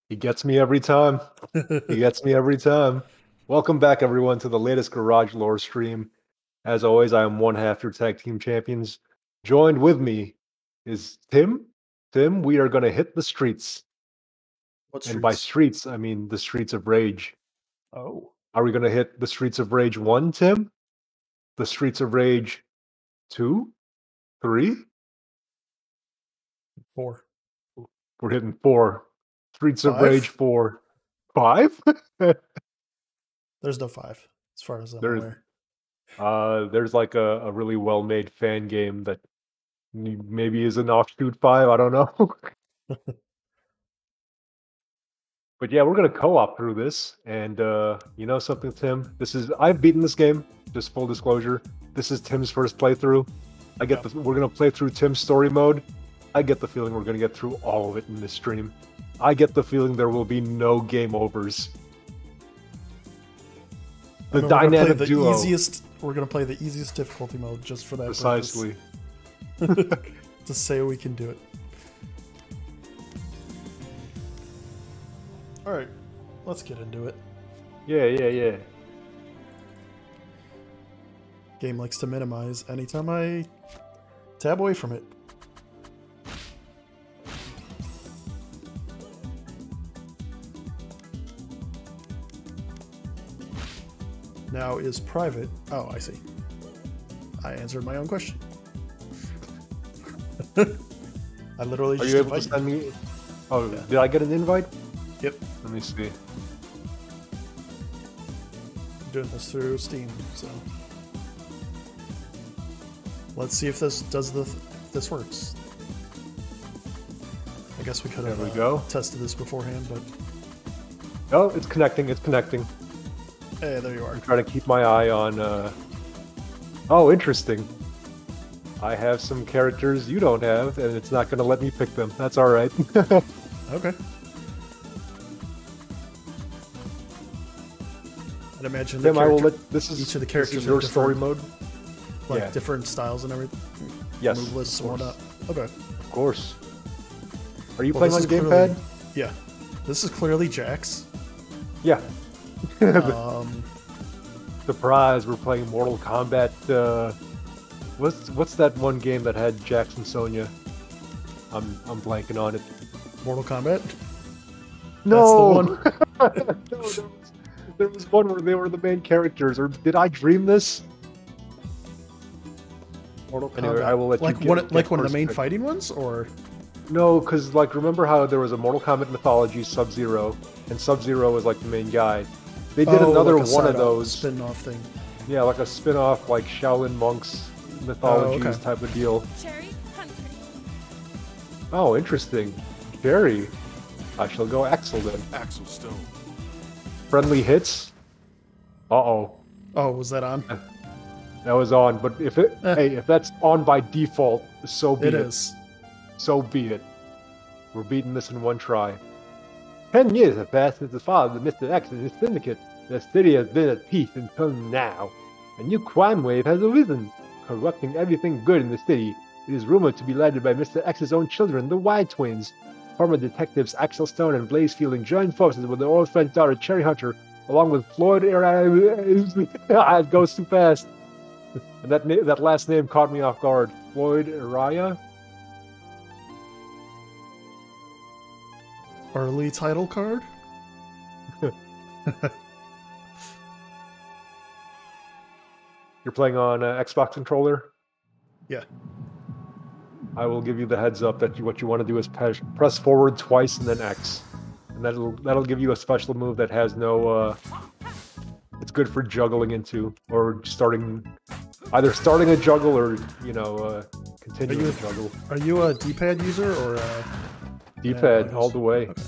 He gets me every time. He gets me every time. Welcome back, everyone, to the latest Garage Lore stream. As always, I am one half your tag team champions. Joined with me is Tim. Tim, we are going to hit the streets. What And by streets? streets, I mean the streets of rage. Oh, Are we going to hit the streets of rage 1, Tim? The streets of rage 2? 3? 4. We're hitting 4. Streets of 5? rage 4. 5? There's no 5, as far as I'm There's aware. there's like a really well-made fan game that maybe is an offshoot 5, I don't know. But yeah, we're gonna co-op through this, and you know something, Tim? I've beaten this game, just full disclosure. This is Tim's first playthrough. We're gonna play through Tim's story mode. I get the feeling we're gonna get through all of it in this stream. I get the feeling there will be no game overs. The dynamic duo. We're gonna play the easiest difficulty mode just for that. Precisely. To say we can do it. All right, let's get into it. Yeah. Game likes to minimize anytime I tab away from it. Now is private. Oh, I see. I answered my own question. I literally Are just you able to invited send me? Oh, yeah. Did I get an invite? Yep. Let me see. I'm doing this through Steam, so let's see if this works. I guess we could have tested this beforehand, but oh, it's connecting. It's connecting. Hey, there you are. I'm trying to keep my eye on. Oh, interesting. I have some characters you don't have, and it's not going to let me pick them. That's all right. Okay. I'd imagine Tim, I will let each of the characters this is your story mode. Like different styles and everything. Yes, move lists and whatnot. Okay. Of course. Are you playing on the gamepad? Yeah. This is clearly Jax. Yeah. Surprise! We're playing Mortal Kombat. What's that one game that had Jax and Sonya? I'm blanking on it. Mortal Kombat? No. That's the one. No, there was one where they were the main characters. Or did I dream this? Mortal Kombat. Anyway, I will let like you get one of the main fighting ones, or no? Because like remember how there was a Mortal Kombat mythology Sub-Zero, and Sub-Zero was like the main guy. They did another like one of those spin-off thing. Yeah, like a spin-off, like Shaolin monks mythologies type of deal. Cherry Hunter. Oh, interesting. Cherry. I shall go Axel then. Axel Stone. Friendly hits. Uh-oh. Oh, was that on? That was on, but if that's on by default, so be it. It is. So be it. We're beating this in one try. 10 years have passed since the father of Mr. X and his syndicate. The city has been at peace until now. A new crime wave has arisen, corrupting everything good in the city. It is rumored to be led by Mr. X's own children, the White Twins. Former detectives Axel Stone and Blaze Fielding joined forces with their old friend's daughter, Cherry Hunter, along with Floyd it goes too fast. And that last name caught me off guard. Floyd Araya? Early title card? You're playing on Xbox controller? Yeah. I will give you the heads up that what you want to do is press forward twice and then X. And that'll give you a special move that has no... it's good for juggling into, or either starting a juggle or, continuing a juggle. Are you a D-pad user or a... D-pad, all the way. Okay.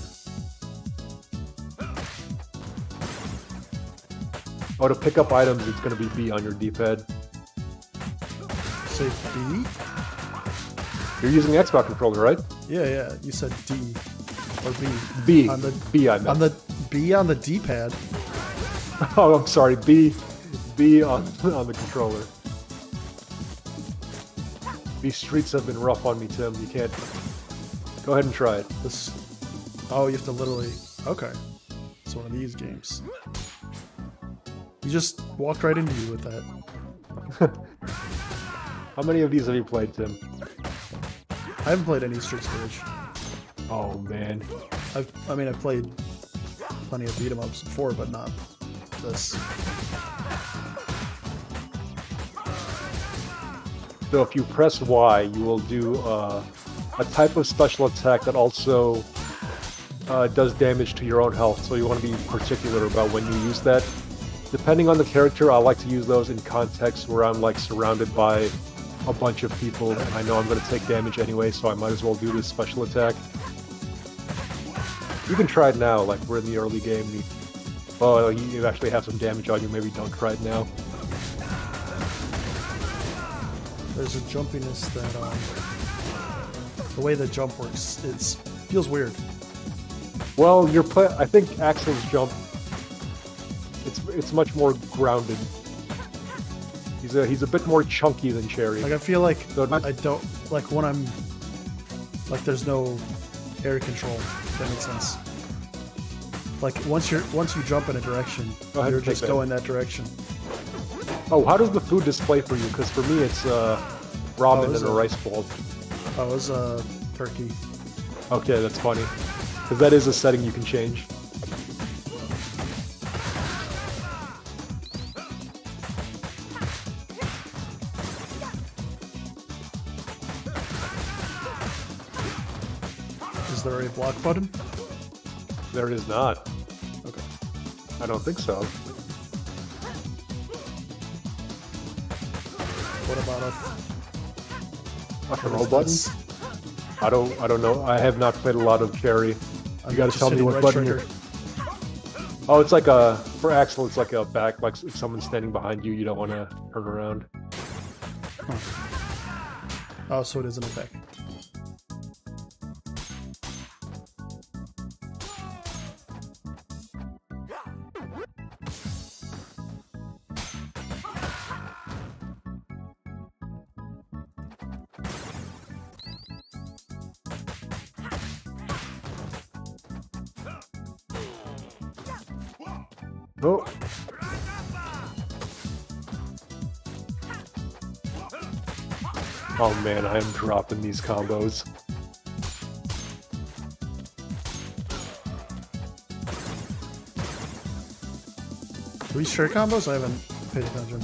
Oh, to pick up items, it's going to be B on your D-pad. Say B? You're using the Xbox controller, right? Yeah. You said D or B. B. On the B, I meant. On the B on the D-pad. Oh, I'm sorry. B on the controller. These streets have been rough on me, Tim. You can't... Go ahead and try it. Oh, you have to literally... Okay. It's one of these games. You just walked right into you with that. How many of these have you played, Tim? I haven't played any Streets of Rage. Oh man. I mean, I've played plenty of beat 'em ups before, but not this. So if you press Y, you will do a type of special attack that also does damage to your own health. So you want to be particular about when you use that. Depending on the character, I like to use those in contexts where I'm like surrounded by a bunch of people and I know I'm going to take damage anyway, so I might as well do this special attack. You can try it now, like we're in the early game. You actually have some damage on you, maybe don't try it now. There's a jumpiness that, the way the jump works, feels weird. Well, I think Axel's jump, it's much more grounded. He's a bit more chunky than Cherry. Like I feel like So I don't like when I'm like there's no air control. If that makes sense. Like once you jump in a direction, you're just going that direction. Oh, how does the food display for you? Because for me, it's ramen and a rice ball. Oh, it was turkey. Okay, that's funny. Because that is a setting you can change. Is there a block button? There is not. Okay. I don't think so. What about A throw button? I don't know. I have not played a lot of Cherry. You gotta tell me what button you're... Oh, it's like for Axel, it's like a back, like if someone's standing behind you, you don't want to turn around. Huh. Oh, so it is an attack. Oh. Oh man, I am dropping these combos. Do we share combos? I haven't paid attention.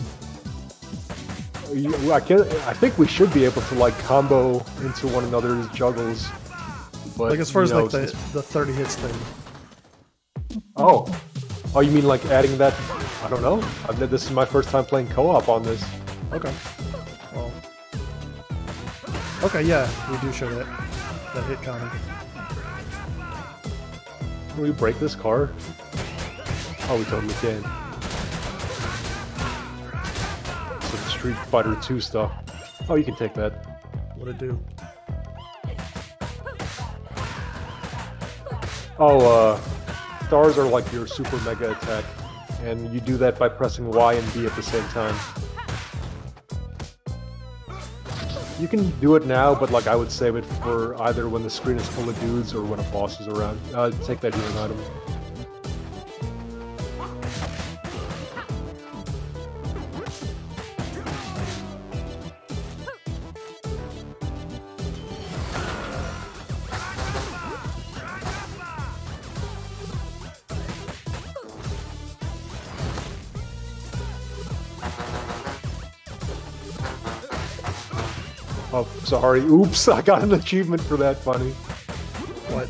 I think we should be able to like combo into one another's juggles. But, Like as far as like the 30 hits thing. Oh, you mean like adding that? I don't know. This is my first time playing co-op on this. Okay. Well. Okay, yeah, we do show that hit counter. Can we break this car? Oh, we totally can. Some Street Fighter 2 stuff. Oh, you can take that. What'd it do? Oh, stars are like your super mega attack, and you do that by pressing Y and B at the same time. You can do it now, but like I would save it for either when the screen is full of dudes or when a boss is around. Take that healing item. Oh, sorry. Oops, I got an achievement for that, funny. What?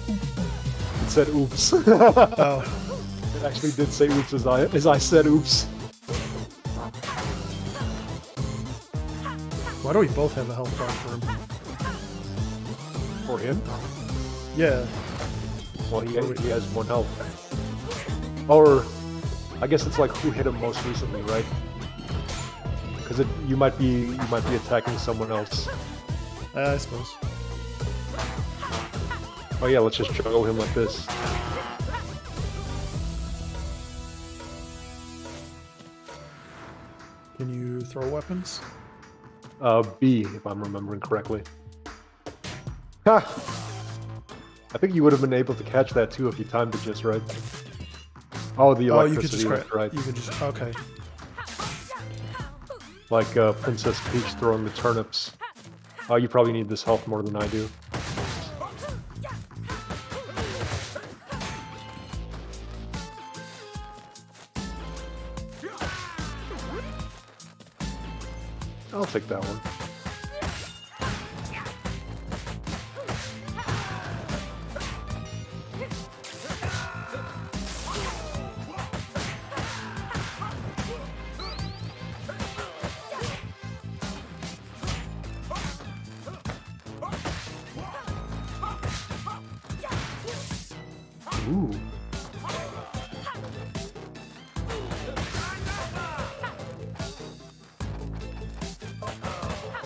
It said oops. Oh. It actually did say oops as I said oops. Why do we both have a health bar for him? For him? Yeah. Well, he has 1 health. Or, I guess it's like who hit him most recently, right? Because you might be attacking someone else. I suppose. Oh yeah, let's just juggle him like this. Can you throw weapons? B, if I'm remembering correctly. Ha! I think you would have been able to catch that too if you timed it just right. Oh, the electricity, right? You could just okay. Like Princess Peach throwing the turnips. Oh, you probably need this health more than I do. I'll take that one. Ooh.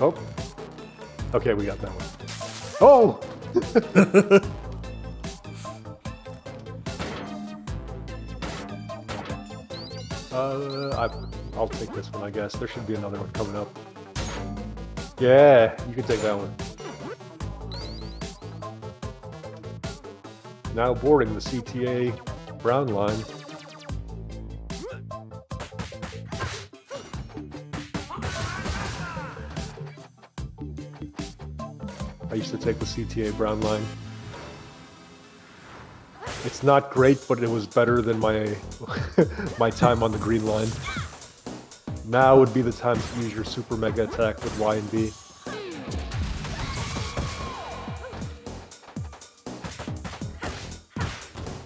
Oh. Okay, we got that one. Oh! I'll take this one, I guess. There should be another one coming up. Yeah, you can take that one. Now boarding the CTA Brown line. I used to take the CTA Brown line. It's not great, but it was better than my my time on the green line. Now would be the time to use your super mega attack with Y and B.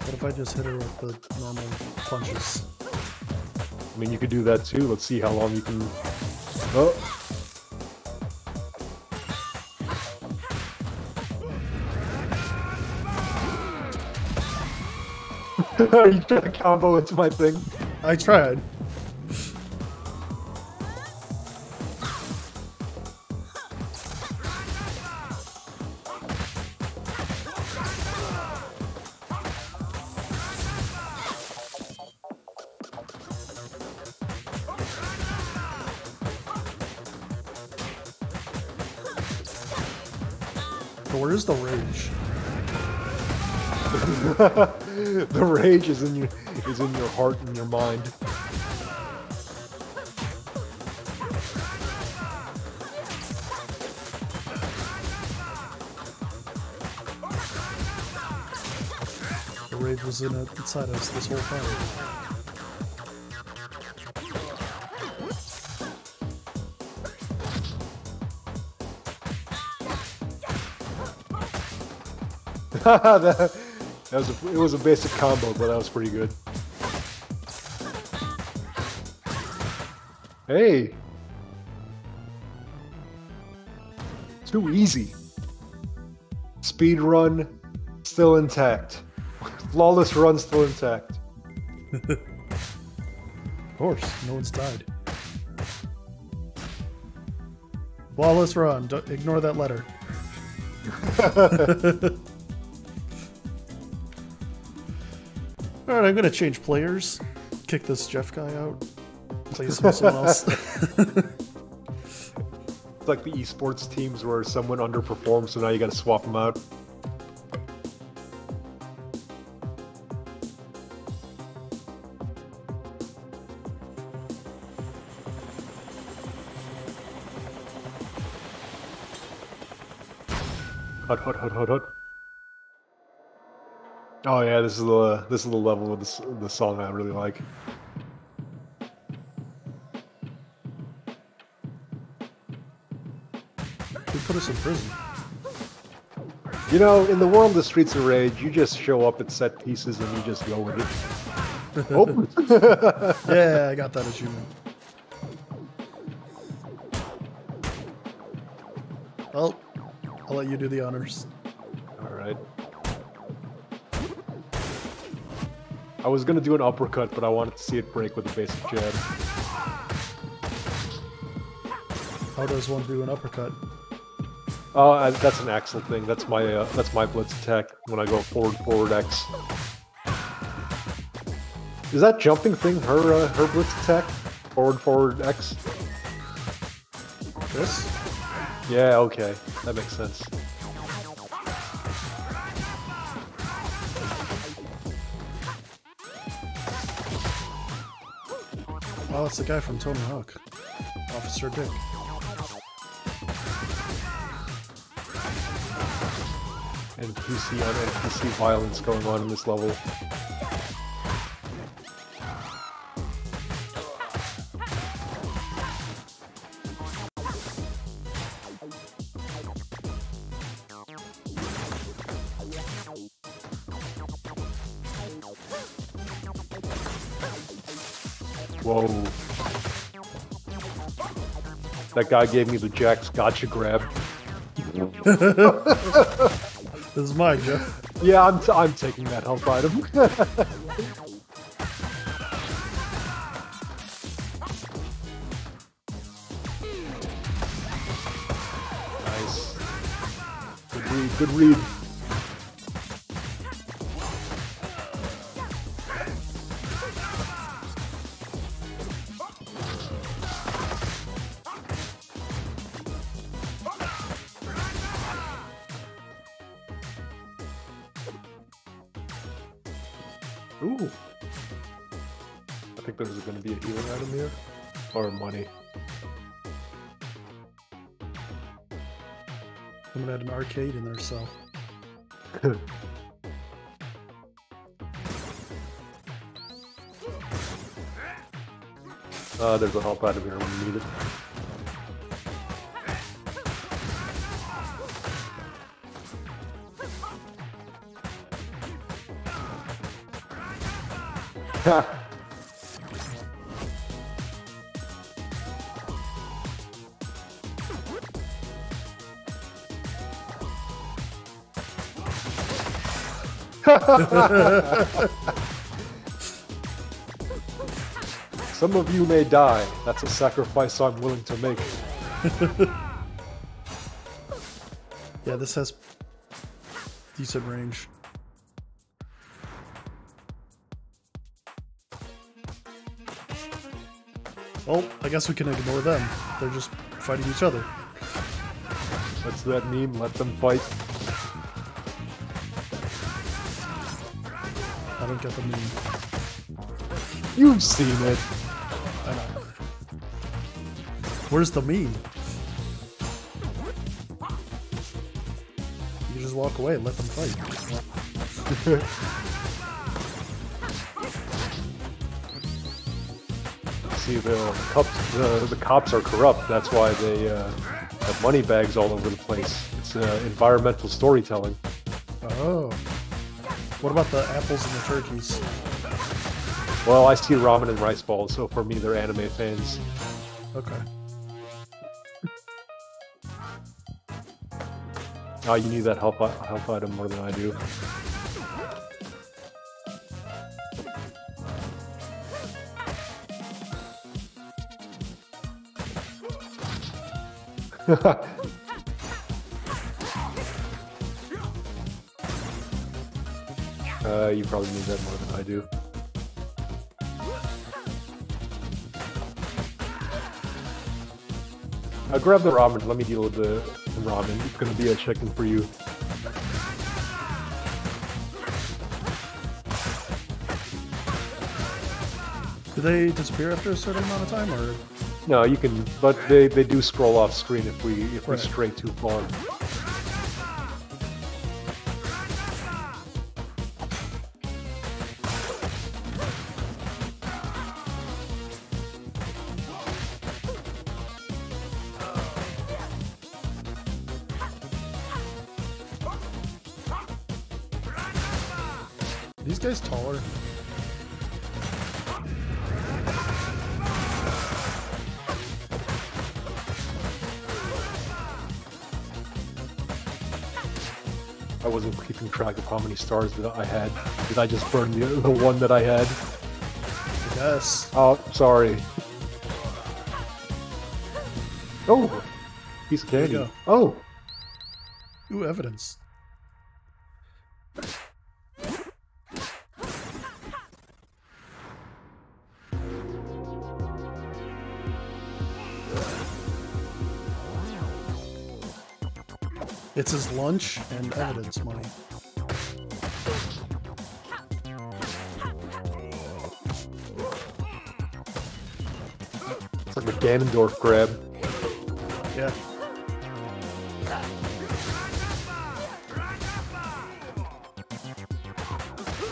What if I just hit her with the normal punches? I mean, you could do that too. Let's see how long you can... Oh! Are you trying to combo into my thing? I tried. So where is the rage? The rage is in your heart and your mind. The rage was inside us this whole time. It was a basic combo, but that was pretty good. Hey! Too easy. Speed run, still intact. Flawless run, still intact. Of course, no one's died. Flawless run, don't ignore that letter. Alright, I'm gonna change players. Kick this Jeff guy out. Play someone else. It's like the esports teams where someone underperforms, so now you gotta swap them out. Hut. Oh yeah, this is the level of the song I really like. Who put us in prison? You know, in the world of Streets of Rage, you just show up at set pieces and you just go with it. Oh. Yeah, I got that achievement. Well, I'll let you do the honors. Alright. I was gonna do an uppercut, but I wanted to see it break with a basic jab. How does one do an uppercut? Oh, that's an Axel thing. That's my blitz attack when I go forward X. Is that jumping thing her blitz attack? Forward X? This? Yeah, okay. That makes sense. Oh, it's the guy from Tony Hawk. Officer Dick. NPC on NPC violence going on in this level. Whoa. That guy gave me the Jack's gotcha grab. This is mine, Jeff. Yeah, I'm taking that health item. Nice. Good read, good read. Ooh. I think there's going to be a healing item here. Or money. Someone had an arcade in their cell. There's a help item here when you need it. Some of you may die. That's a sacrifice I'm willing to make. Yeah, this has decent range. Well, I guess we can ignore them. They're just fighting each other. What's that meme? Let them fight. I don't get the meme. You've seen it. I know. Where's the meme? You just walk away and let them fight. See, the cops are corrupt. That's why they have money bags all over the place. It's environmental storytelling. Oh. What about the apples and the turkeys? Well, I see ramen and rice balls, so for me, they're anime fans. Okay. Oh, you need that health item more than I do. You probably need that more than I do. Grab the ramen. Let me deal with the ramen. It's going to be a chicken for you. Do they disappear after a certain amount of time, or? No, you can, but they do scroll off screen if we stray too far. These guys taller? I wasn't keeping track of how many stars that I had. Did I just burn the one that I had? I guess. Oh, sorry. Oh! Piece of candy. Oh! Ooh, evidence. It's his lunch and evidence money. It's like a Ganondorf grab. Yeah.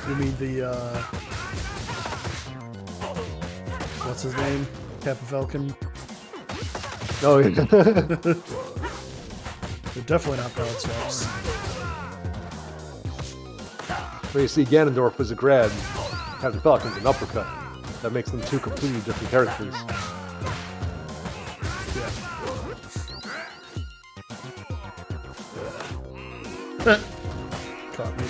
You mean the, what's his name? Captain Falcon? Oh, yeah. They're definitely not palette swaps. Well, you see, Ganondorf was a grab. Captain Falcon's an uppercut. That makes them two completely different characters. Yeah. Caught me.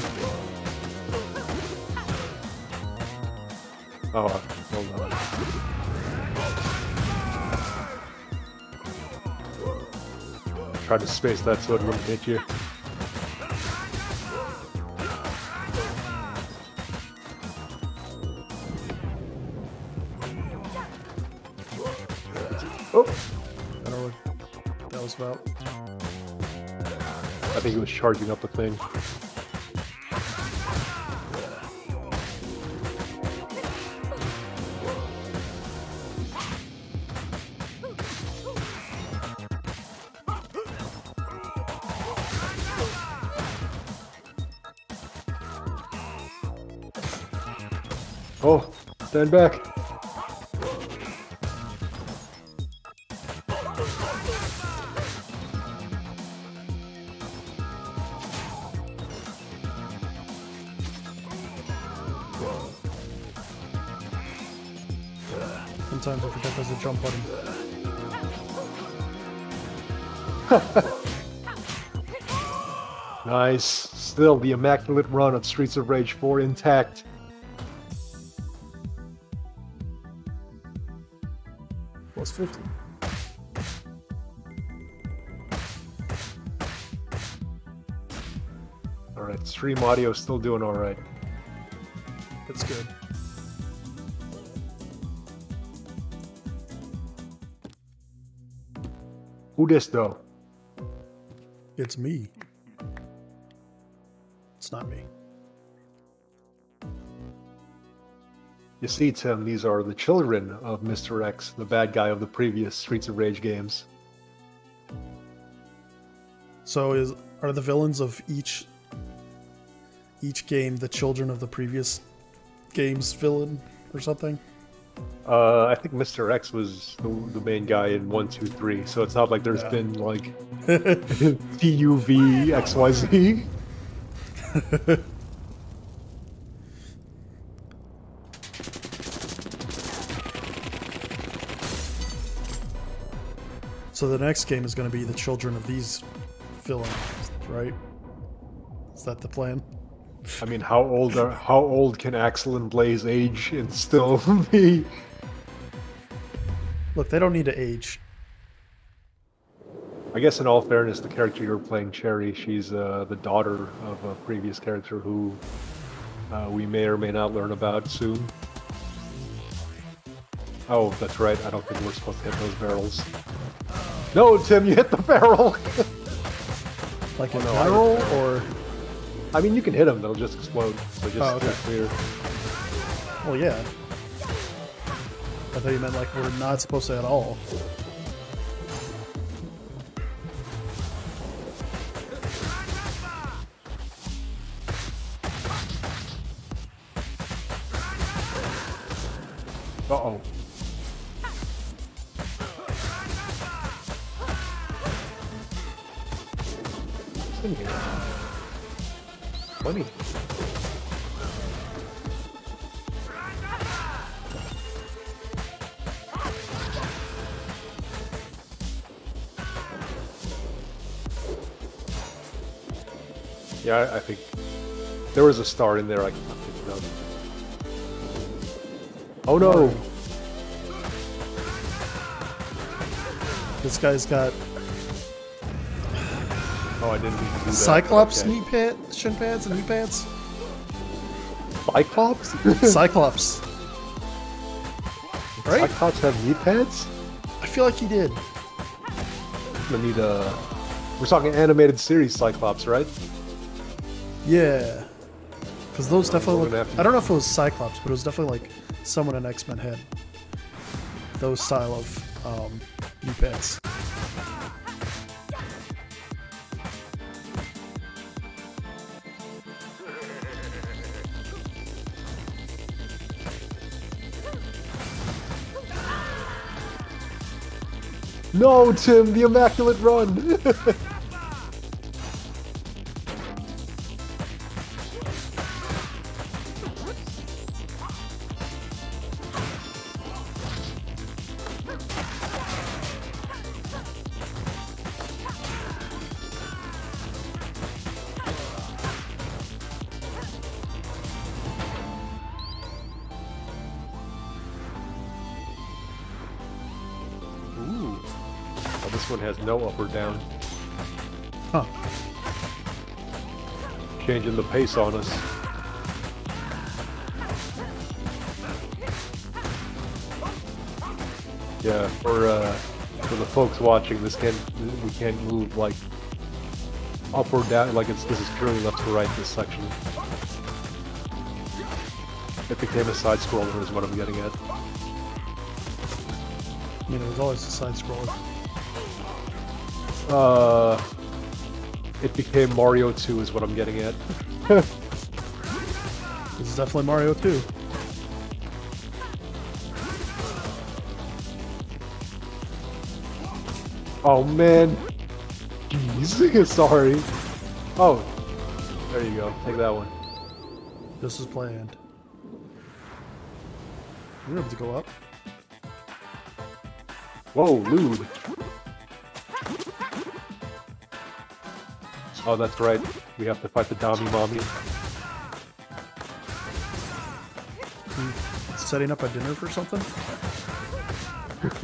Oh, hold on. Tried to space that so it wouldn't hit you. Oh! I don't know what that was about. I think he was charging up the thing. Oh, stand back. Sometimes I forget there's a jump button. Nice. Still the immaculate run of Streets of Rage 4 intact. Plus 50. Alright, stream audio is still doing alright. That's good. Who this though? It's me. It's not me. You see, Tim, these are the children of Mr. X, the bad guy of the previous Streets of Rage games. So are the villains of each game the children of the previous game's villain or something? I think Mr. X was the main guy in 1, 2, 3, so it's not like there's been like TUV XYZ. So the next game is going to be the children of these villains, right? Is that the plan? I mean, how old can Axel and Blaze age and still be? Look, they don't need to age. I guess in all fairness, the character you're playing, Cherry, she's the daughter of a previous character who we may or may not learn about soon. Oh, that's right. I don't think we're supposed to hit those barrels. No, Tim, you hit the barrel! Like in general, or? I mean, you can hit them, they'll just explode. So just clear. Well, yeah. I thought you meant like we're not supposed to at all. Uh-oh. What's in here? Money. Yeah, I think there was a star in there. I can't pick it up. Oh no! This guy's got Oh, I didn't mean to do that. Cyclops Okay. shin pads and knee pads? Cyclops? Cyclops. Right? Cyclops have knee pads? I feel like he did. I'm gonna need a... We're talking animated series Cyclops, right? Yeah. Because those definitely gonna look... have to- I don't know if it was Cyclops, but it was definitely like someone in X-Men had those style of new pets. No, Tim, the Immaculate Run! This one has no up or down. Huh. Changing the pace on us. Yeah, for the folks watching, we can't move like up or down. Like this is purely left to right. This section. It became a side scroller, is what I'm getting at. I mean, it was always a side scroller. It became Mario 2 is what I'm getting at. This is definitely Mario 2. Oh man. Jeez. Sorry. Oh. There you go. Take that one. This is planned. We're able to go up. Whoa, lewd. Oh, that's right. We have to fight the Dami Mommy. Setting up a dinner for something?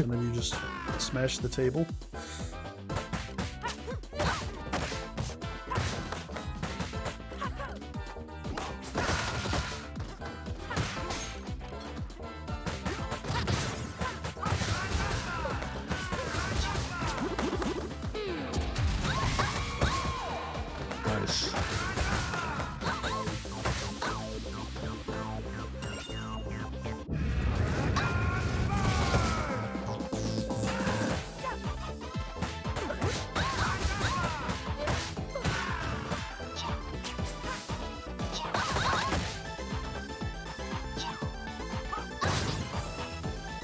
And then you just smash the table. Nice.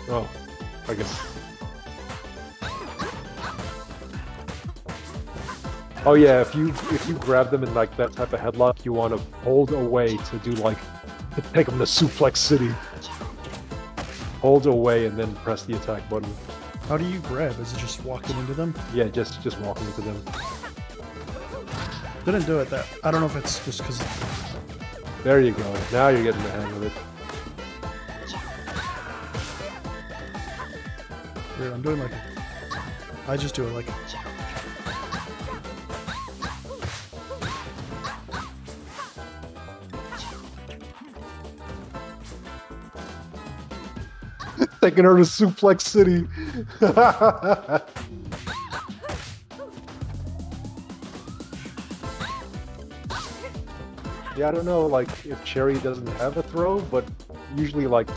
Oh, I guess. Oh yeah, if you grab them in like that type of headlock, you want to hold away to do like to take them to Suplex City. Hold away and then press the attack button. How do you grab? Is it just walking into them? Yeah, just walking into them. Didn't do it that. I don't know if it's just because. There you go. Now you're getting the hang of it. Weird, I'm doing like. I just do it like. Taking her to Suplex City. Yeah, I don't know, like, if Cherry doesn't have a throw, but usually, like,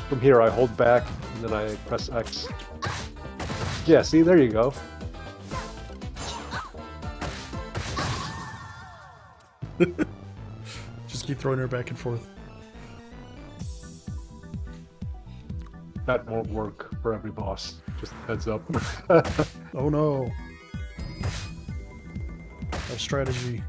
from here I hold back, and then I press X. Yeah, see, there you go. Just keep throwing her back and forth. That won't work for every boss. Just heads up. Oh no. Our strategy.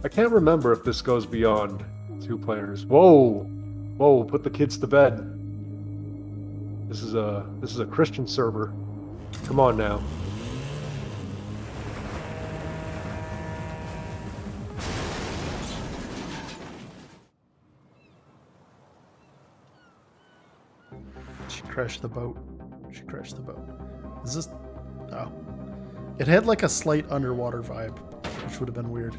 I can't remember if this goes beyond 2 players. Whoa! Whoa, put the kids to bed. This is a Christian server. Come on now. She crashed the boat. She crashed the boat. Is this... Oh. It had like a slight underwater vibe, which would have been weird.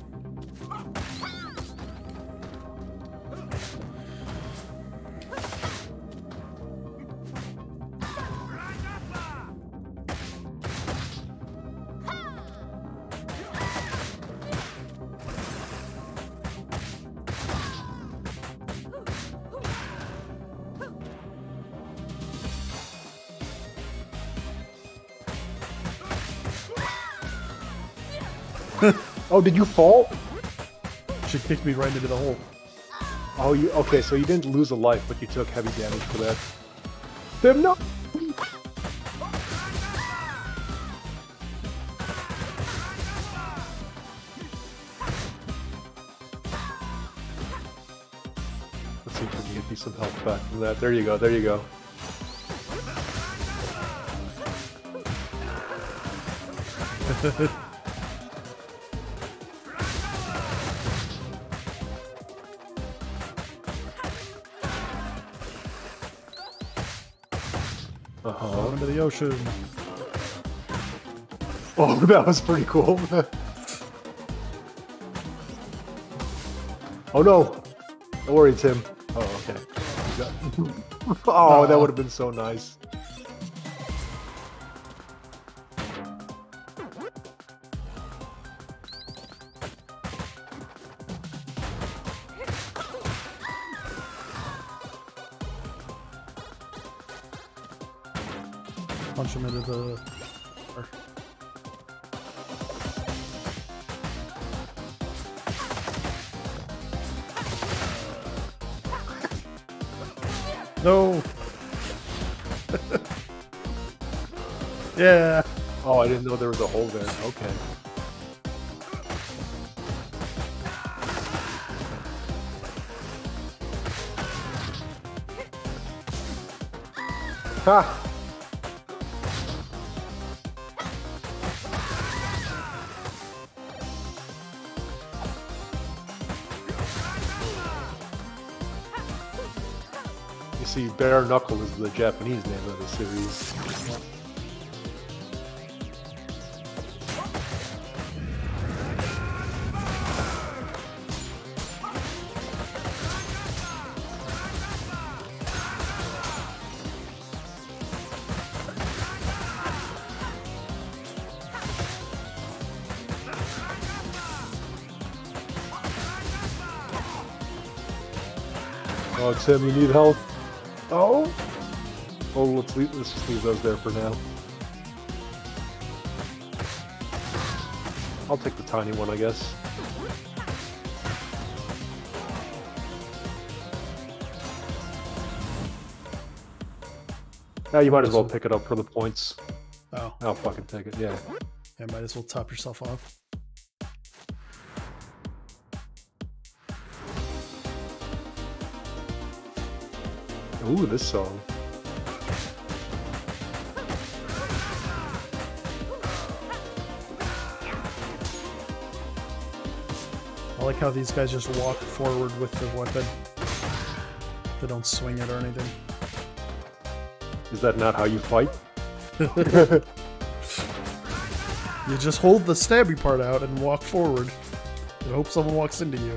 Oh, did you fall? She kicked me right into the hole. Oh, you okay? So you didn't lose a life, but you took heavy damage for that. Tim, no. Let's see if we can get you some health back from that. There you go. There you go. Fall into the ocean. Oh, that was pretty cool. Oh no! Don't worry, Tim. Oh, okay. Oh, that would have been so nice. Punch him into the... No! Yeah! Oh, I didn't know there was a hole there. Okay. Ha! You see, Bare Knuckle is the Japanese name of the series. Oh, Tim, you need help? Oh? Oh, let's just leave those there for now. I'll take the tiny one, I guess. Yeah, you might as well pick it up for the points. Oh. I'll fucking take it, yeah. Yeah, might as well top yourself off. Ooh, this song. I like how these guys just walk forward with the weapon. They don't swing it or anything. Is that not how you fight? You just hold the stabby part out and walk forward. And hope someone walks into you.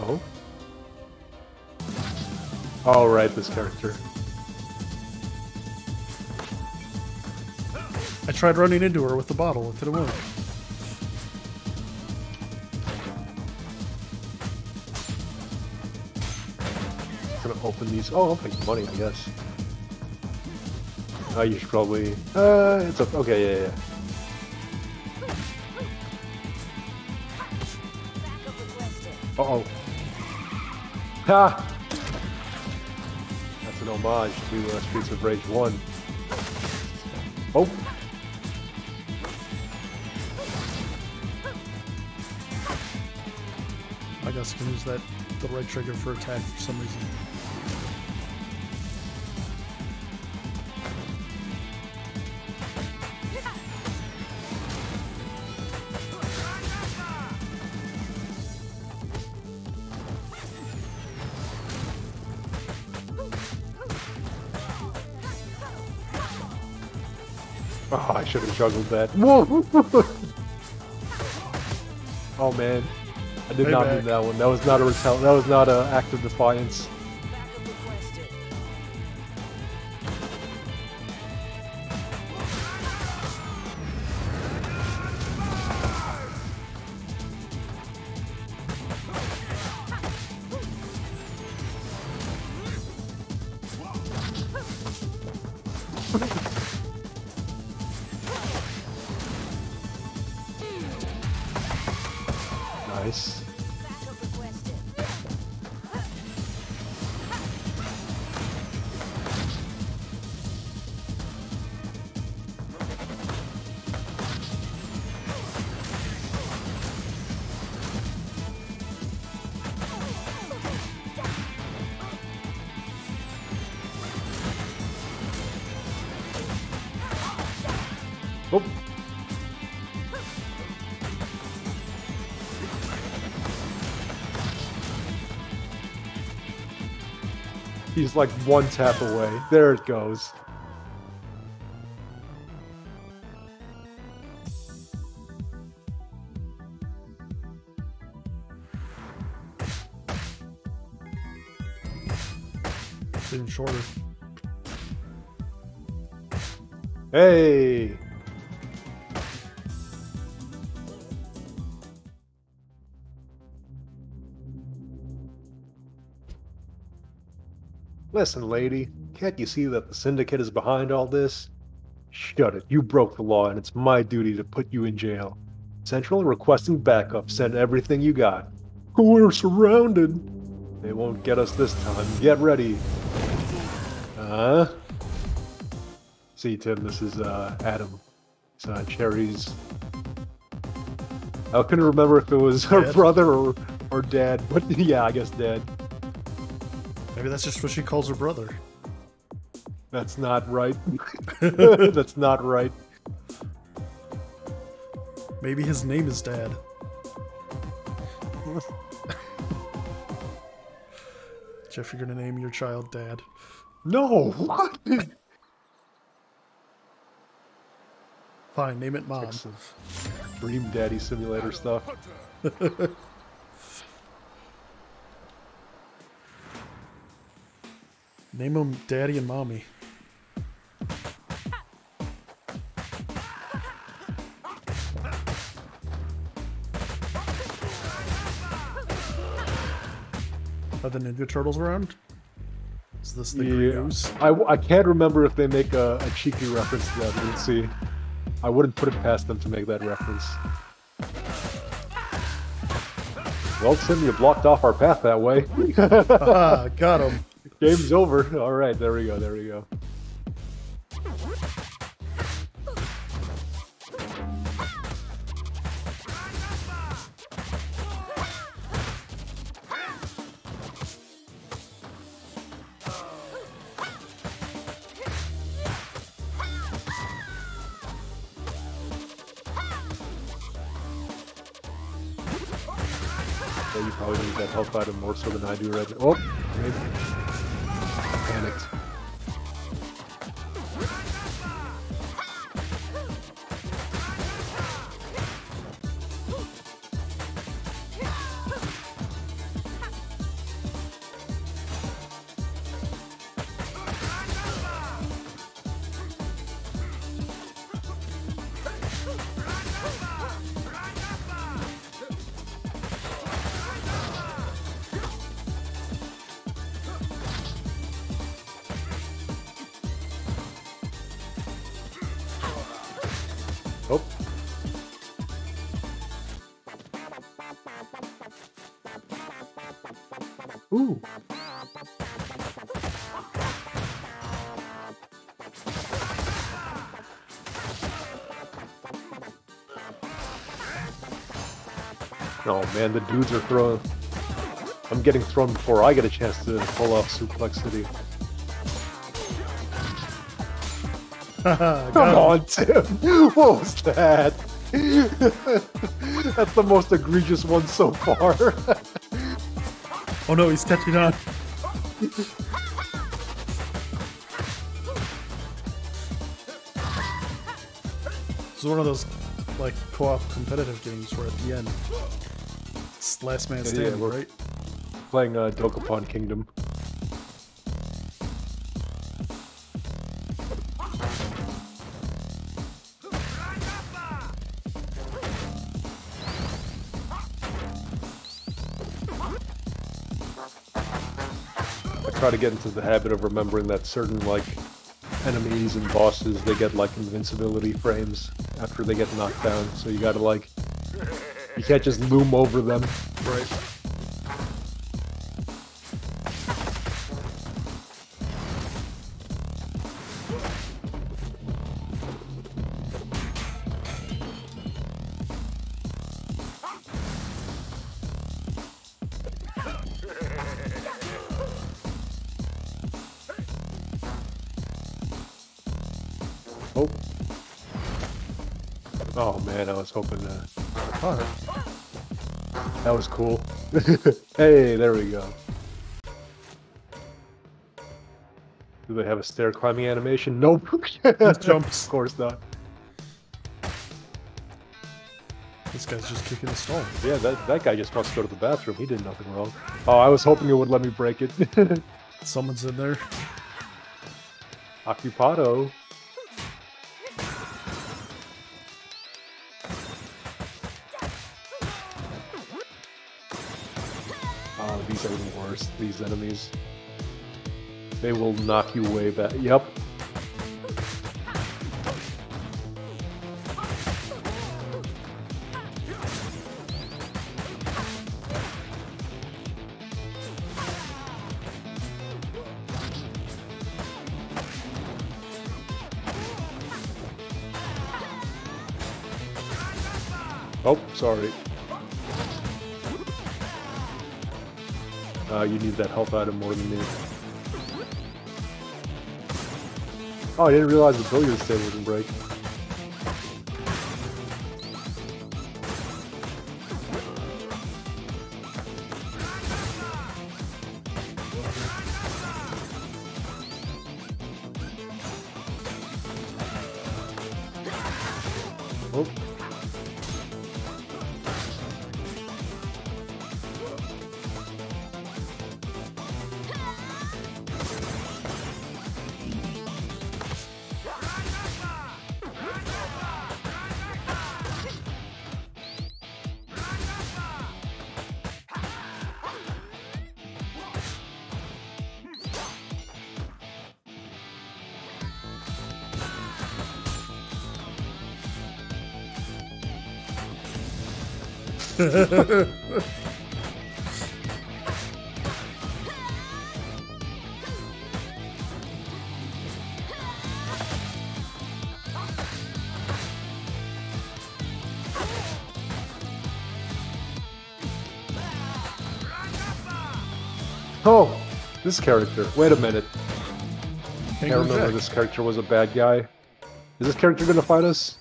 Oh? Oh, right, this character. I tried running into her with the bottle. It didn't work. I'm gonna open these. Oh, I'll take the money, I guess. You should probably... it's okay, yeah. Uh-oh. Ha! That's an homage to Streets of Rage 1. Oh! I guess I can use the right trigger for attack for some reason. Oh, I should have juggled that. Whoa! Oh man, I did not mean that one. That was not a that was not an act of defiance. Nice. Oh. He's like one tap away. There it goes. Getting shorter. Hey! Listen, lady, can't you see that the Syndicate is behind all this? Shut it, you broke the law and it's my duty to put you in jail. Central requesting backup, send everything you got. We're surrounded. They won't get us this time, get ready. See, Tim, this is Adam. It's Cherry's... I couldn't remember if it was her brother or dad, but yeah, I guess dad. Maybe that's just what she calls her brother. That's not right. That's not right. Maybe his name is Dad. Jeff, you're gonna name your child Dad. No, what? Fine, name it Mom. Excellent. Dream Daddy Simulator stuff. Name them Daddy and Mommy. Are the Ninja Turtles around? Is this the green ooze? I can't remember if they make a cheeky reference to that. Let's see. I wouldn't put it past them to make that reference. Well, Tim, you blocked off our path that way. Got him. Game's over. All right, there we go. There we go. So you probably need that health item more so than I do right now. Oh, maybe. I panicked. Oh. Ooh. Oh man, the dudes are throwing. I'm getting thrown before I get a chance to pull off Suplex City. Come on, Tim! What was that? That's the most egregious one so far. Oh no, he's catching on. This is one of those like co-op competitive games where at the end it's last man standing, we're right? Playing Dokapon Kingdom. I try to get into the habit of remembering that certain like enemies and bosses, they get like invincibility frames after they get knocked down, so you gotta like You can't just loom over them. Right. Oh. Oh man, I was hoping to... Oh, that was cool. Hey, there we go. Do they have a stair climbing animation? Nope. Just jumps. Of course not. This guy's just kicking the stall. Yeah, that guy just wants to go to the bathroom. He did nothing wrong. Oh, I was hoping it would let me break it. Someone's in there. Occupado. Oh, these are the worst, these enemies. They will knock you way back. Yep. Oh, sorry. You need that health item more than me. Oh, I didn't realize the billiards table wouldn't break. Oh. Oh, this character. Wait a minute. I remember this character was a bad guy. Is this character gonna fight us?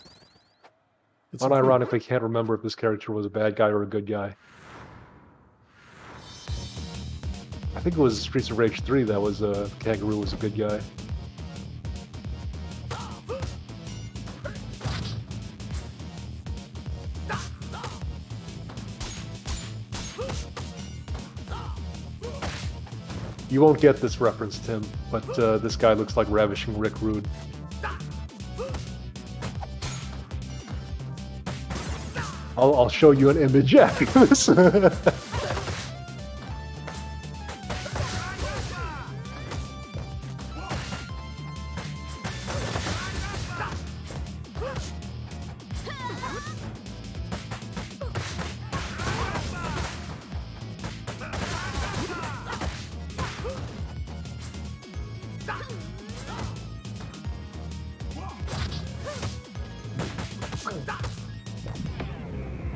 Unironically, can't remember if this character was a bad guy or a good guy. I think it was Streets of Rage 3 that was Kangaroo was a good guy. You won't get this reference, Tim, but this guy looks like Ravishing Rick Rude. I'll show you an image after this.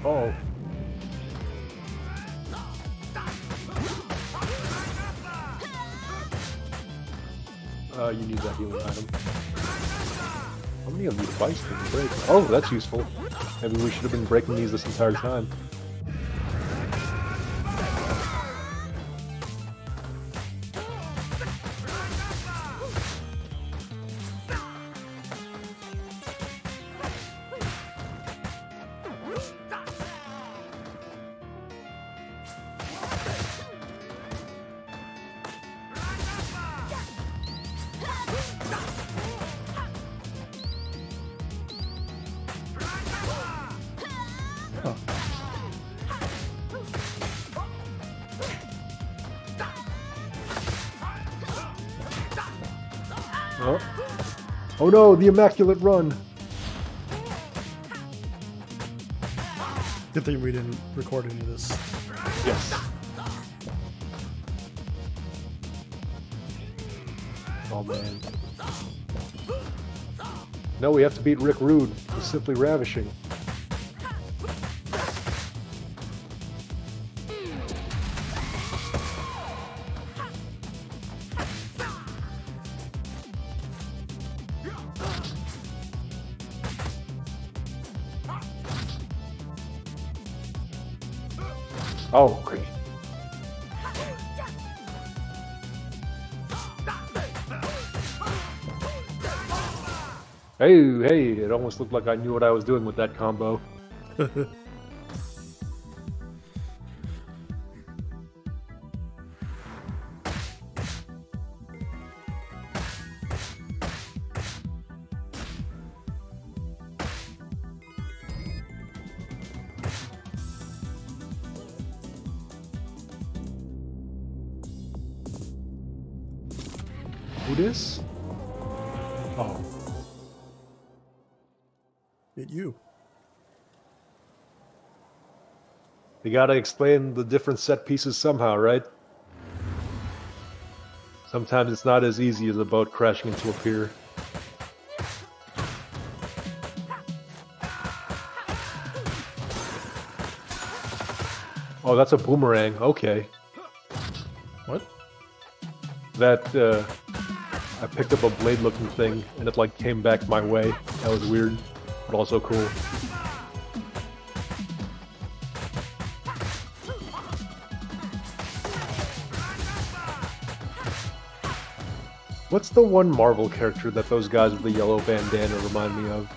Oh. You need that healing item. How many of these bikes can you break? Oh, that's useful. Maybe we should have been breaking these this entire time. Oh. Oh no, the Immaculate Run! Good thing we didn't record any of this. Yes. Oh man. No, we have to beat Rick Rude. He's simply ravishing. Oh, great. Hey, it almost looked like I knew what I was doing with that combo. Who this? Oh. You. You gotta explain the different set pieces somehow, right? Sometimes it's not as easy as a boat crashing into a pier. Oh, that's a boomerang. Okay. What? That, I picked up a blade-looking thing, and it, like, came back my way. That was weird, but also cool. What's the one Marvel character that those guys with the yellow bandana remind me of?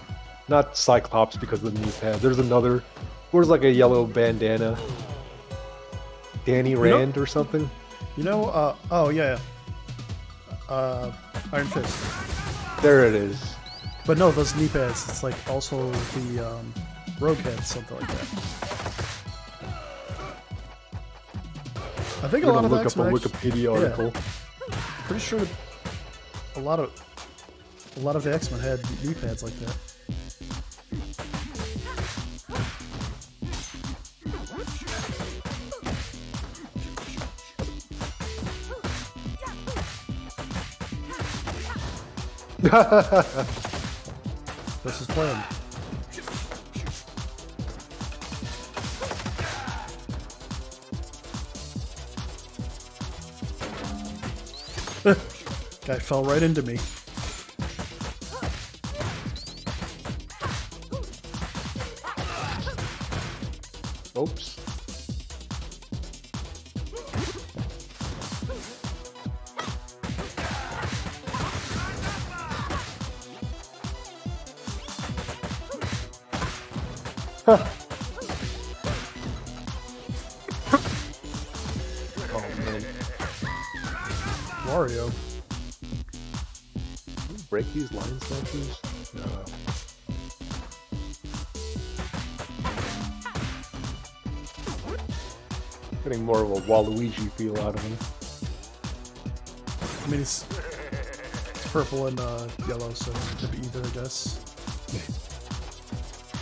Not Cyclops because of the knee pad. There's another, where's like a yellow bandana. Danny Rand or something? You know, oh yeah. Iron Fist. There it is. But no, those knee pads, it's like also the Rogue head, something like that. I think a lot of look up a Wikipedia article. Yeah, pretty sure a lot of the X-Men had knee pads like that. This is planned. Guy fell right into me. Oops. Huh. Oh man. Wario. Can you break these line statues? No. Getting more of a Waluigi feel out of him. I mean, it's purple and yellow, so it could be either, I guess.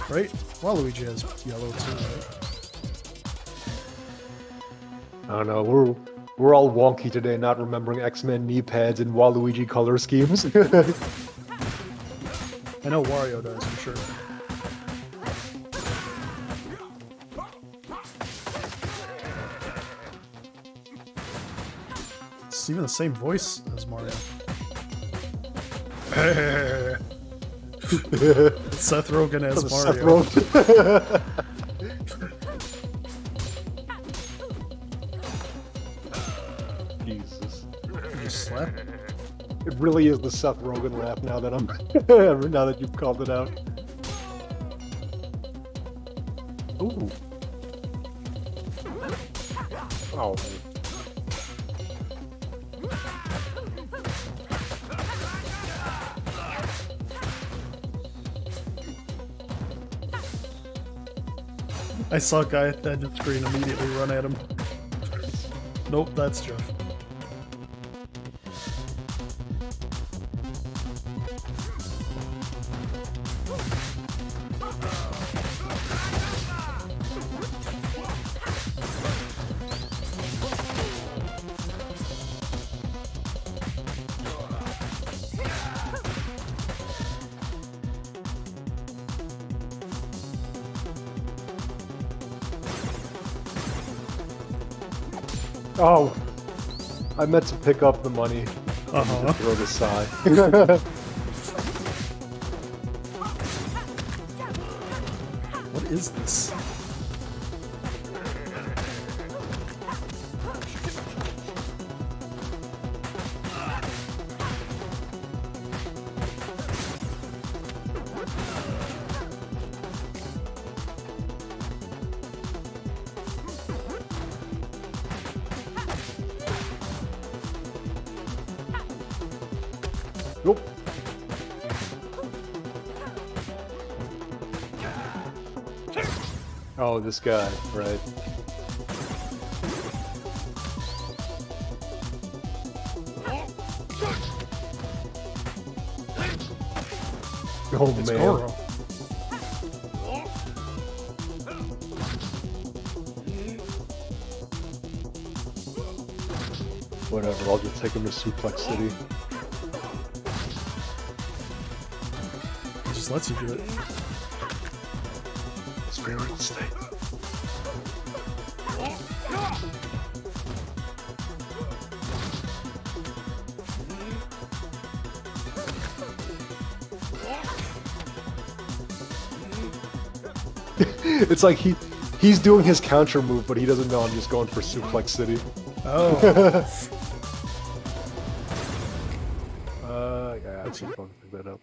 Right? Waluigi has yellow too, right? I don't know, we're all wonky today, not remembering X-Men knee pads and Waluigi color schemes. I know Wario does, for sure. It's even the same voice as Mario. Seth Rogen as Mario. Seth Rogen. Jesus. You slap? It really is the Seth Rogen laugh now that I'm now that you've called it out. Ooh. Oh. I saw a guy at the end of the screen immediately run at him. Nope, that's Jeff. Oh, I meant to pick up the money. Uh-huh. Throw the sigh. What is this? Nope. Oh, this guy, right. Oh, It's man. Goro. Whatever, I'll just take him to Suplex City. It just lets you do it. Spirit State. It's like he's doing his counter move, but he doesn't know I'm just going for Suplex City. Oh. Yeah, I should probably pick that up.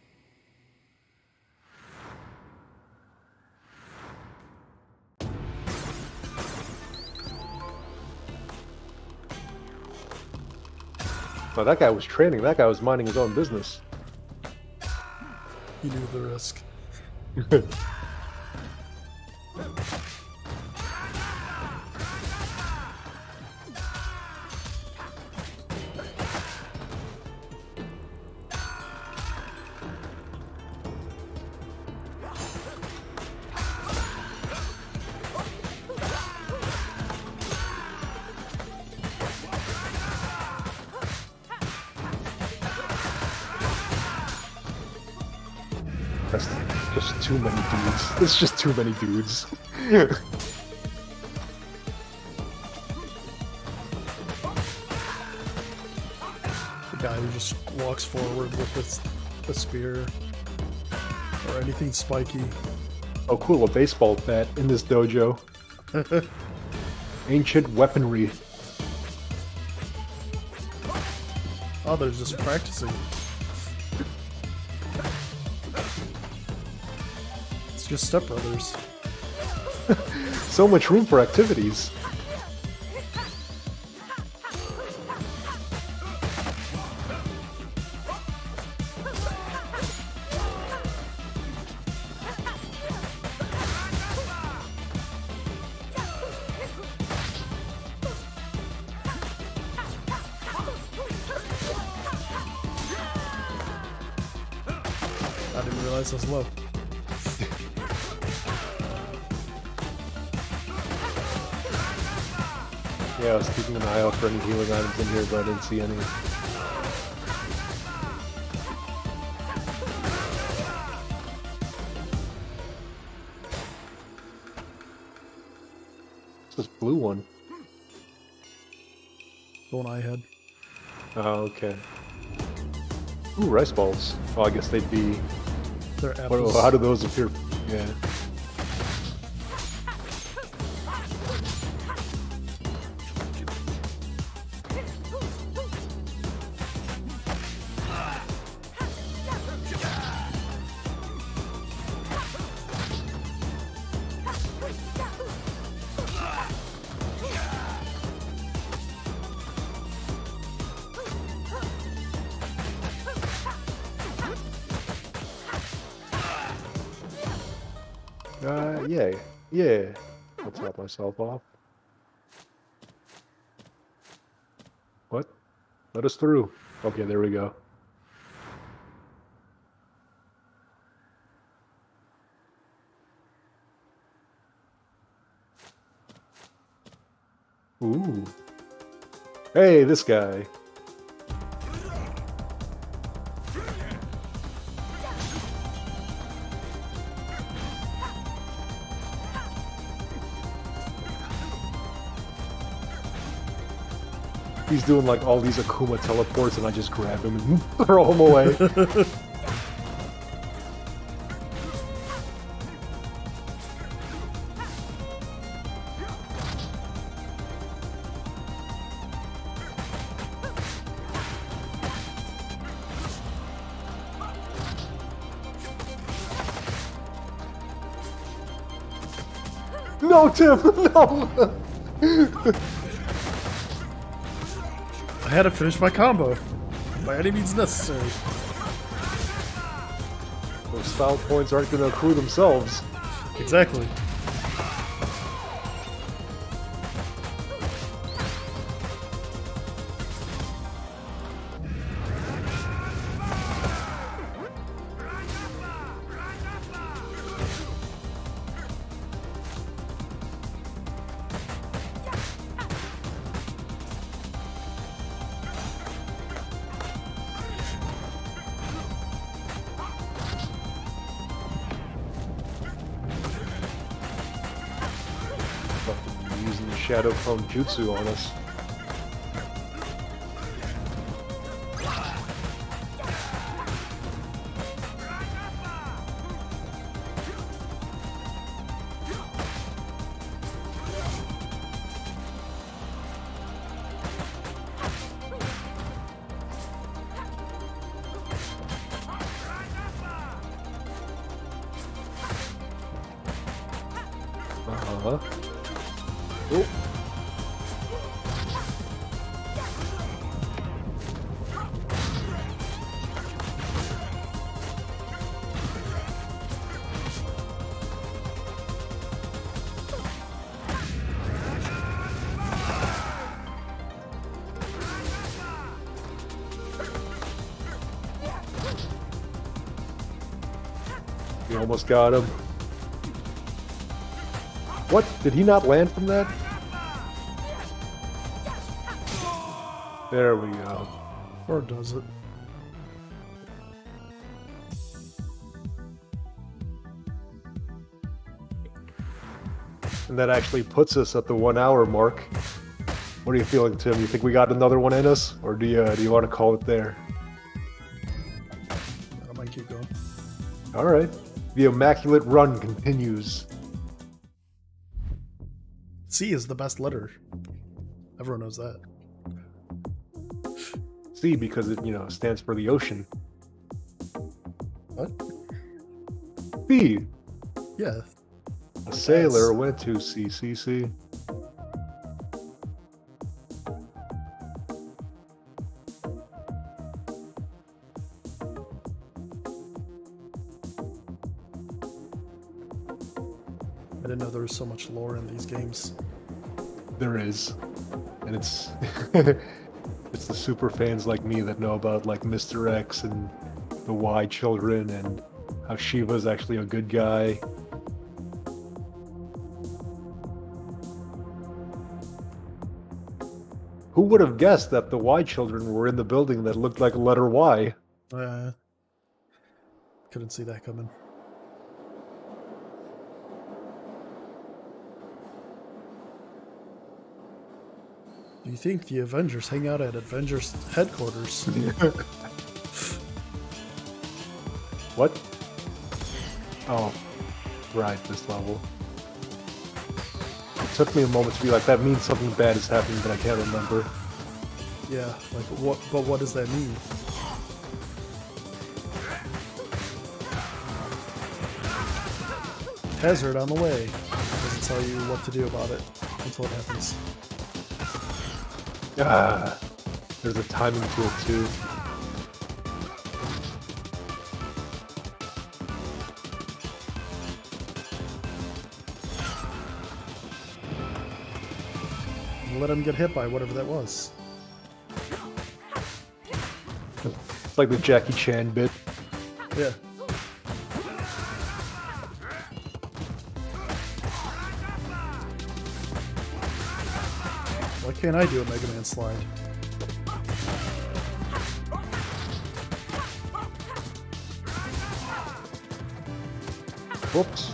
No, that guy was training. That guy was minding his own business. He knew the risk. That's just too many dudes. It's just too many dudes. The guy who just walks forward with the spear or anything spiky. Oh cool, a baseball bat in this dojo. Ancient weaponry. Oh, they're just practicing. It's just Step Brothers. So much room for activities. I didn't realize I was low. Yeah, I was keeping an eye out for any healing items in here, but I didn't see any. What's this blue one? The one I had. Oh, okay. Ooh, rice balls. Oh, I guess they'd be... They're apples. How do those appear? Yeah. Yeah. Yeah. I'll top myself off. What? Let us through. Okay, there we go. Ooh. Hey, this guy. He's doing like all these Akuma teleports, and I just grab him and throw him away. No, Tim, no! I had to finish my combo by any means necessary. Those style points aren't going to accrue themselves. Exactly. Using the Shadow Clone Jutsu on us. Oh. We almost got him. What? Did he not land from that? There we go. Or does it? And that actually puts us at the 1 hour mark. What are you feeling, Tim? You think we got another one in us? Or do you want to call it there? I might keep going. Alright. The Immaculate Run continues. C is the best letter. Everyone knows that. C because it, stands for the ocean. What? C. Yeah. A sailor went to CCC. I didn't know there was so much lore in these games. There is. And it's it's the super fans like me that know about like Mr. X and the Y children and how Shiva's actually a good guy. Who would have guessed that the Y children were in the building that looked like a letter Y? Couldn't see that coming. Do you think the Avengers hang out at Avengers headquarters? What? Oh, right, this level. It took me a moment to be like, that means something bad is happening, but I can't remember. Yeah, like what? But what does that mean? Hazard on the way. Doesn't tell you what to do about it until it happens. Ah, there's a timing to it too. Let him get hit by whatever that was. It's like the Jackie Chan bit. Yeah. Why can't I do a Mega Man slide? Whoops.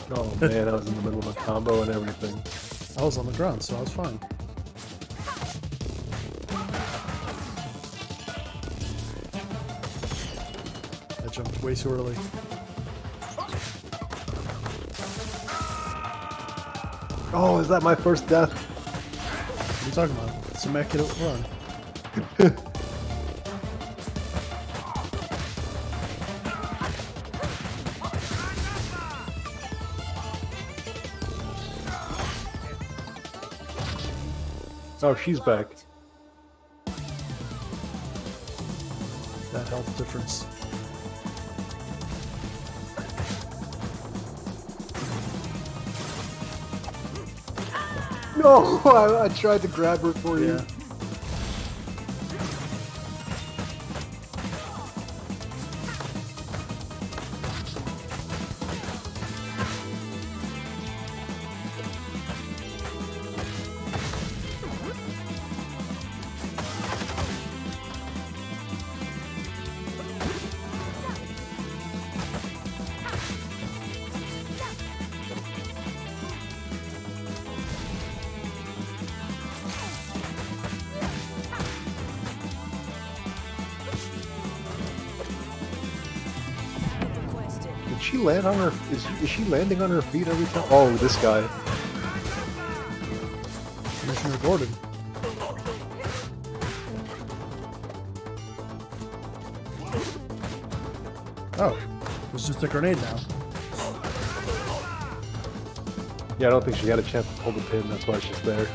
Oh man, I was in the middle of a combo and everything. I was on the ground, so I was fine. I jumped way too early. Oh, is that my first death? What are you talking about? It's immaculate run. Oh, she's back. That health difference. No, I tried to grab her for you. Did she land on her? Is she landing on her feet every time? Oh, this guy. Commissioner Gordon. Oh, it's just a grenade now. Yeah, I don't think she had a chance to pull the pin. That's why she's there.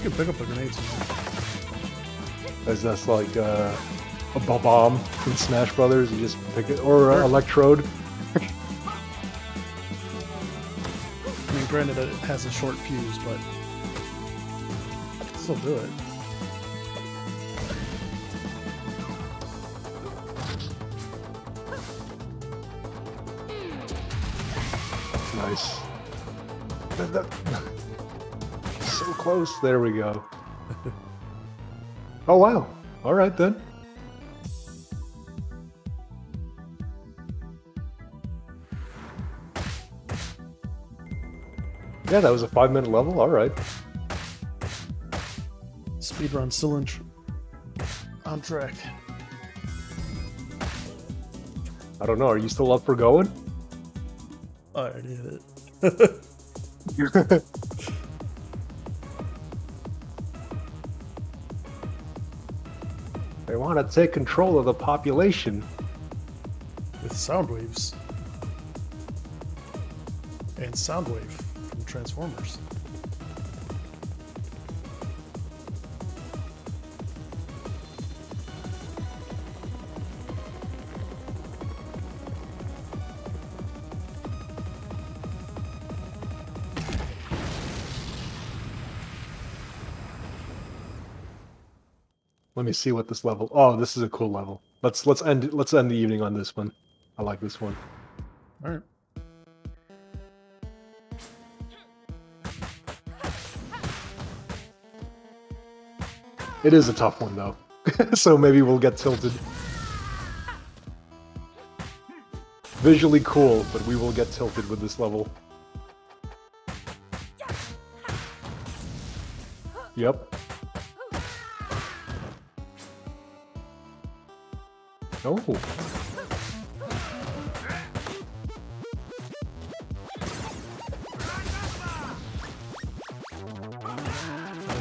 You can pick up the grenades. As that's like a bomb in Smash Brothers. You just pick it, or Electrode. I mean, granted, it has a short fuse, but still do it. Nice. So close. There we go. Oh wow. All right then. Yeah, that was a 5-minute level. All right. Speedrun still on track. I don't know. Are you still up for going? I already hit it. They want to take control of the population. With Soundwaves. And Soundwave from Transformers. Let me see what this level. Oh, this is a cool level. Let's end the evening on this one. I like this one. All right. It is a tough one though, so maybe we'll get tilted. Visually cool, but we will get tilted with this level. Yep. Oh.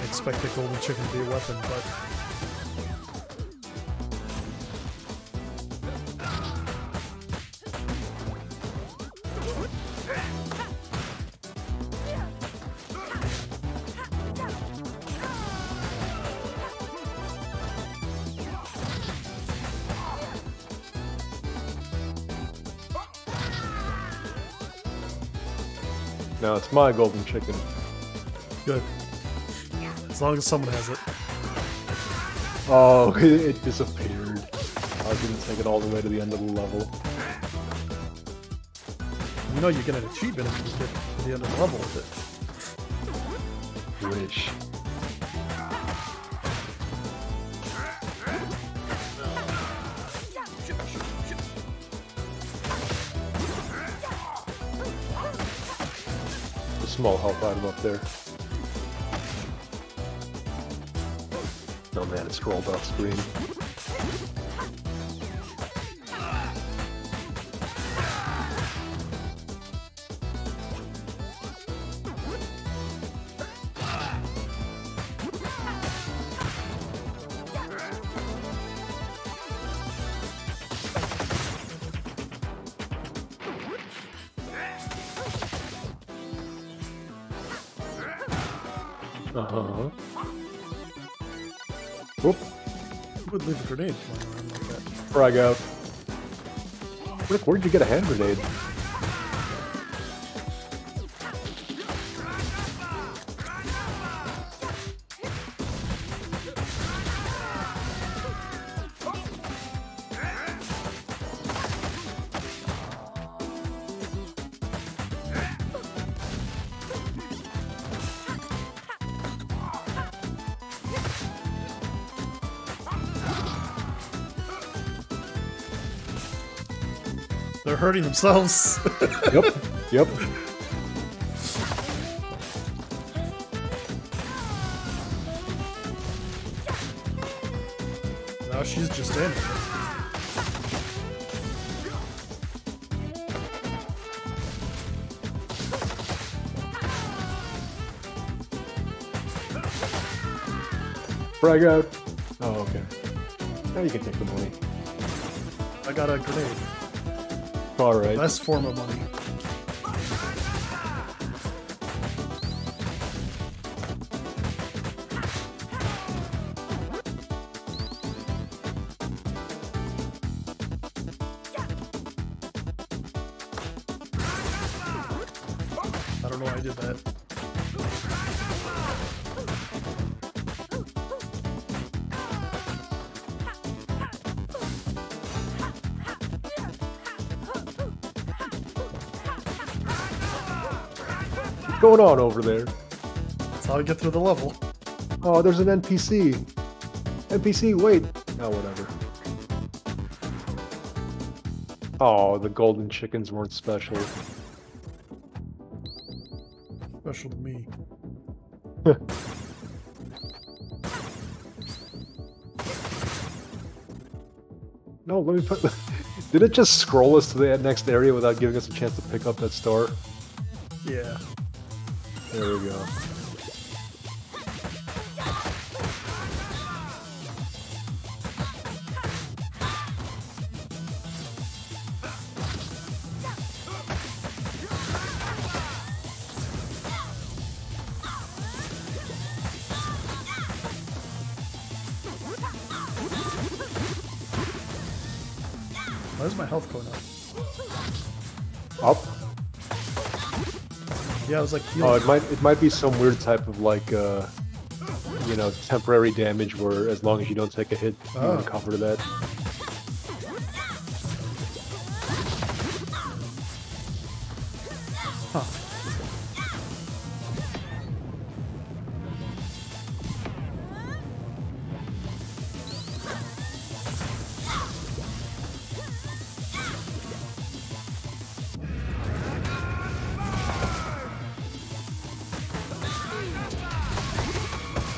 expect the golden chicken to be a weapon, but... Now it's my golden chicken. Good. As long as someone has it. Oh, it disappeared. I didn't take it all the way to the end of the level. You know you get an achievement if you get to the end of the level with it. Wish. Small health item up there. Oh man, it scrolled off screen. Uh-huh. Whoop. Who would leave a grenade flying around like that? Frag out. Rick, where'd you get a hand grenade? They're hurting themselves. Yep, yep. Now she's just in. Frag out. Oh, okay. Now you can take the money. I got a grenade. Alright. Best form of money. I don't know why I did that. What's going on over there? That's how I get through the level. Oh, there's an NPC. NPC, wait. Oh, whatever. Oh, the golden chickens weren't special. Special to me. No, let me put... Did it just scroll us to the next area without giving us a chance to pick up that star? Yeah. There we go. Why is my health going Up? up? Yeah, I was like healing. Oh, it might be some weird type of like you know, temporary damage where as long as you don't take a hit, you recover that. Huh.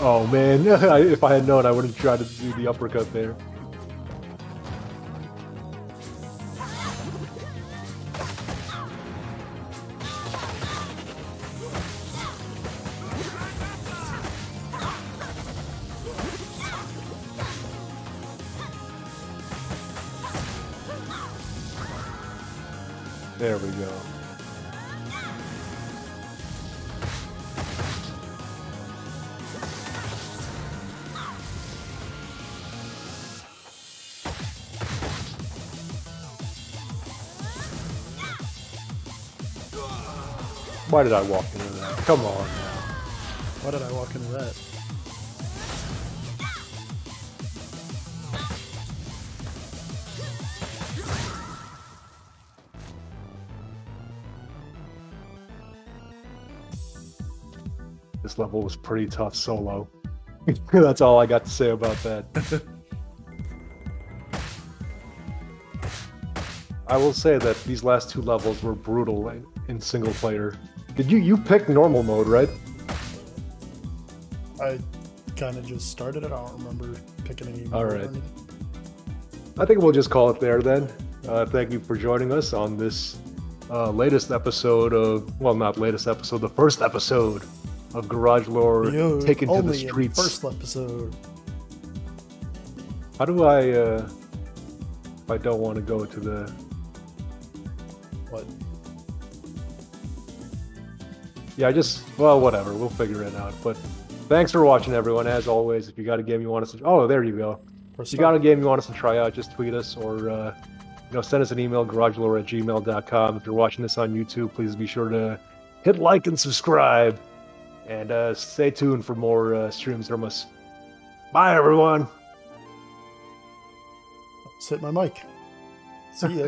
Oh man, if I had known, I would have tried to do the uppercut there. There we go. Why did I walk into that? Come on now. Why did I walk into that? This level was pretty tough solo. That's all I got to say about that. I will say that these last two levels were brutal in single player. Did you picked normal mode, right? I kind of just started it. I don't remember picking any mode. All right. I think we'll just call it there then. Thank you for joining us on this latest episode of, well, not latest episode, the first episode of Garage Lore Taken to the Streets. First episode. How do I, if I don't want to go to the... What? Yeah, well, whatever. We'll figure it out. But thanks for watching, everyone. As always, if you got a game you want us to... Oh, there you go. If you got a game you want us to try out, just tweet us or send us an email, garagelore@gmail.com. If you're watching this on YouTube, please be sure to hit like and subscribe. And stay tuned for more streams from us. Bye, everyone. Let's hit my mic. See ya.